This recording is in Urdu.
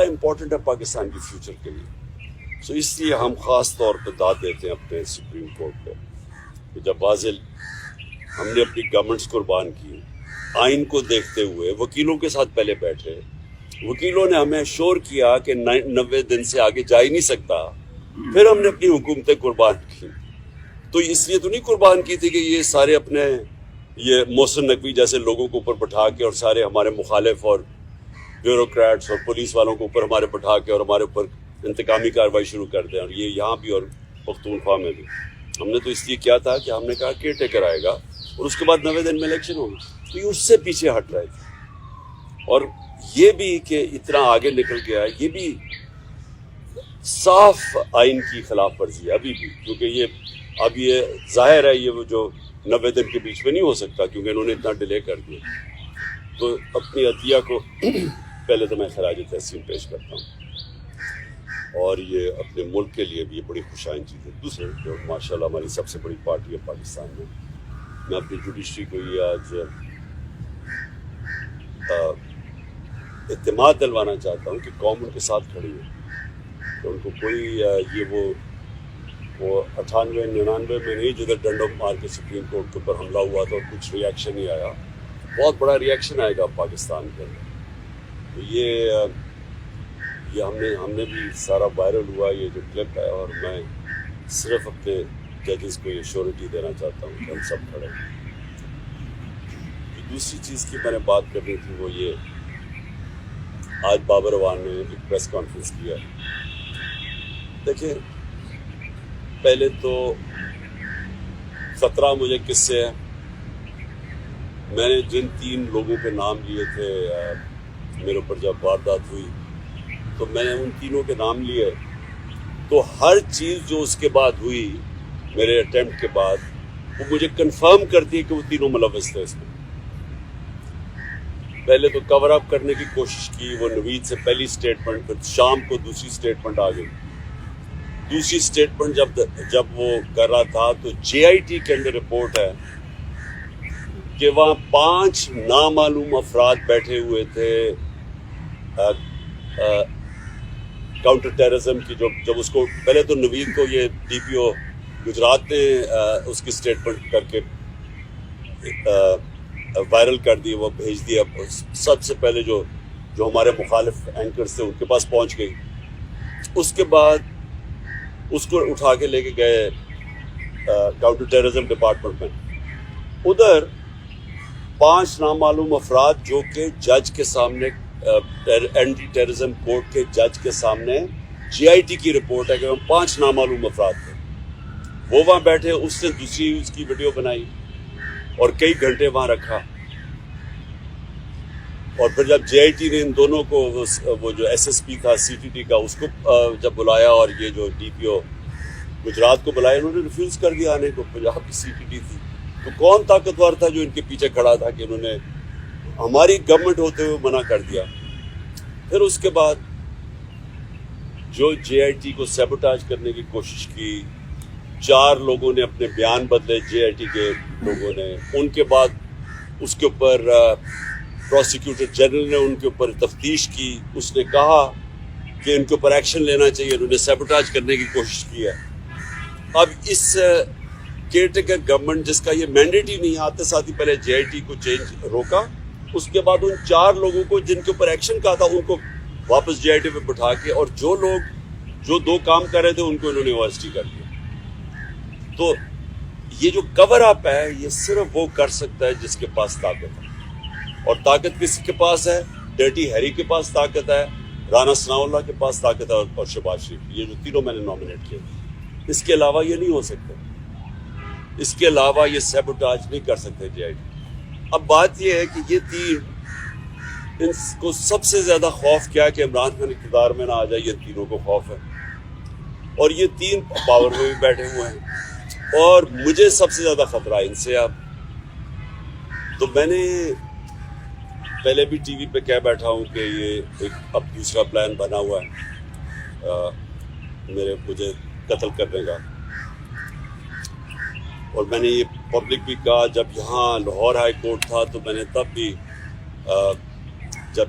بڑا امپورٹنٹ ہے پاکستان کی فیوچر کے لیے. سو اس لیے ہم خاص طور پہ داد دیتے ہیں اپنے سپریم کورٹ پہ کہ جب واضح ہم نے اپنی گورنمنٹس قربان کی, آئین کو دیکھتے ہوئے وکیلوں کے ساتھ پہلے بیٹھے, وکیلوں نے ہمیں شور کیا کہ 90 دن سے آگے جا ہی نہیں سکتا, پھر ہم نے اپنی حکومتیں قربان کی. تو اس لیے تو نہیں قربان کی تھی کہ یہ سارے اپنے یہ محسن نقوی جیسے لوگوں کو اوپر بٹھا کے اور سارے ہمارے مخالف اور بیوروکریٹس اور پولیس والوں کو اوپر ہمارے بٹھا کے اور ہمارے اوپر انتقامی کارروائی شروع کر دیں, اور یہ یہاں بھی اور پختونخوا میں بھی. ہم نے تو اس لیے کیا تھا کہ ہم نے کہا کیئر ٹیکر آئے گا اور اس کے بعد 90 دن میں الیکشن ہوگی, تو یہ اس سے پیچھے ہٹ رہے تھے. اور یہ بھی کہ اتنا آگے نکل گیا, یہ بھی صاف آئین کی خلاف ورزی ہے ابھی بھی, کیونکہ یہ ظاہر ہے یہ وہ جو 90 دن کے بیچ میں نہیں ہو سکتا کیونکہ انہوں نے اتنا ڈیلے کر دیا. تو اپنی عطیہ کو پہلے تو میں خراج تحسین پیش کرتا ہوں, اور یہ اپنے ملک کے لیے بھی یہ بڑی خوشائن چیز ہے. دوسرے جو ماشاءاللہ ہماری سب سے بڑی پارٹی ہے پاکستان میں اپنی جوڈیشری کو یہ آج اعتماد دلوانا چاہتا ہوں کہ قوم ان کے ساتھ کھڑی ہے, کہ ان کو کوئی یہ وہ 98-99 میں نہیں جدھر ڈنڈوں مار کے سپریم کورٹ کے اوپر حملہ ہوا تھا اور کچھ ریئیکشن نہیں آیا, بہت بڑا ریئیکشن آئے گا پاکستان کے اندر. تو یہ ہم نے بھی سارا وائرل ہوا یہ جو کلپ ہے, اور میں صرف اپنے ججز کو یہ شیورٹی دینا چاہتا ہوں کہ ہم سب کھڑے ہیں. دوسری چیز کی میں نے بات کرنی تھی وہ یہ, آج بابر اعوان نے ایک پریس کانفرنس کیا. دیکھیں پہلے تو خطرہ مجھے کس سے ہے, میں نے جن 3 لوگوں کے نام لیے تھے میرے اوپر جب واردات ہوئی, تو میں نے ان تینوں کے نام لیے, تو ہر چیز جو اس کے بعد ہوئی میرے اٹیمپٹ کے بعد وہ مجھے کنفرم کرتی ہے کہ وہ تینوں ملوث تھے اس میں. پہلے تو کور اپ کرنے کی کوشش کی, وہ نوید سے پہلی سٹیٹمنٹ, پھر شام کو دوسری سٹیٹمنٹ آ گئی. دوسری سٹیٹمنٹ جب وہ کر رہا تھا تو JIT کے اندر رپورٹ ہے کہ وہاں 5 نامعلوم افراد بیٹھے ہوئے تھے کاؤنٹر ٹیررزم کی. جب اس کو پہلے تو نوید کو یہ DPO گجرات نے اس کی سٹیٹمنٹ کر کے وائرل کر دی, وہ بھیج دیا, سب سے پہلے جو ہمارے مخالف اینکرز تھے ان کے پاس پہنچ گئی. اس کے بعد اس کو اٹھا کے لے کے گئے کاؤنٹر ٹیررزم ڈپارٹمنٹ میں. ادھر 5 نامعلوم افراد جو کہ جج کے سامنے اینٹی ٹیررزم کورٹ کے جج کے سامنے JIT کی رپورٹ ہے کہ وہ 5 نامعلوم افراد تھے, وہ وہاں بیٹھے. اس نے دوسری اس کی ویڈیو بنائی اور کئی گھنٹے وہاں رکھا, اور پھر جب JIT نے ان دونوں کو وہ جو SSP تھا CTT کا اس کو جب بلایا اور یہ جو DPO گجرات کو بلایا, انہوں نے ریفیوز کر دیا آنے کو. پنجاب کی CTT تھی, تو کون طاقتور تھا جو ان کے پیچھے کھڑا تھا کہ انہوں نے ہماری گورنمنٹ ہوتے ہوئے منع کر دیا. پھر اس کے بعد جو JIT کو سیبوٹاج کرنے کی کوشش کی, 4 لوگوں نے اپنے بیان بدلے JIT کے لوگوں نے. ان کے بعد اس کے اوپر پروسیکیوٹر جنرل نے ان کے اوپر تفتیش کی, اس نے کہا کہ ان کے اوپر ایکشن لینا چاہیے, انہوں نے سیبوٹاج کرنے کی کوشش کی ہے. اب اس کیئر ٹیکر گورنمنٹ جس کا یہ مینڈیٹ ہی نہیں, آتے ساتھ ہی پہلے JIT کو چینج روکا, اس کے بعد ان 4 لوگوں کو جن کے اوپر ایکشن کہا تھا ان کو واپس JIT پہ بٹھا کے, اور جو لوگ جو 2 کام کر رہے تھے ان کو انہوں نے OST کر دیا. تو یہ جو کور اپ ہے یہ صرف وہ کر سکتا ہے جس کے پاس طاقت ہے, اور طاقت کس کے پاس ہے؟ ڈرٹی ہیری کے پاس طاقت ہے, رانا ثناء اللہ کے پاس طاقت ہے, اور شہباز شریف. یہ جو تینوں میں نے نامنیٹ کیے, اس کے علاوہ یہ نہیں ہو سکتے, اس کے علاوہ یہ سیبوٹاج نہیں کر سکتے JIT. اب بات یہ ہے کہ یہ 3 ان کو سب سے زیادہ خوف کیا کہ عمران خان اقتدار میں نہ آ جائے, یہ تینوں کو خوف ہے, اور یہ 3 پاور میں بھی بیٹھے ہوئے ہیں, اور مجھے سب سے زیادہ خطرہ ہے ان سے. اب تو میں نے پہلے بھی ٹی وی پہ کہہ بیٹھا ہوں کہ یہ ایک اب دوسرا پلان بنا ہوا ہے مجھے قتل کرنے کا, اور میں نے یہ پبلک بھی کہا. جب یہاں لاہور ہائی کورٹ تھا تو میں نے تب بھی جب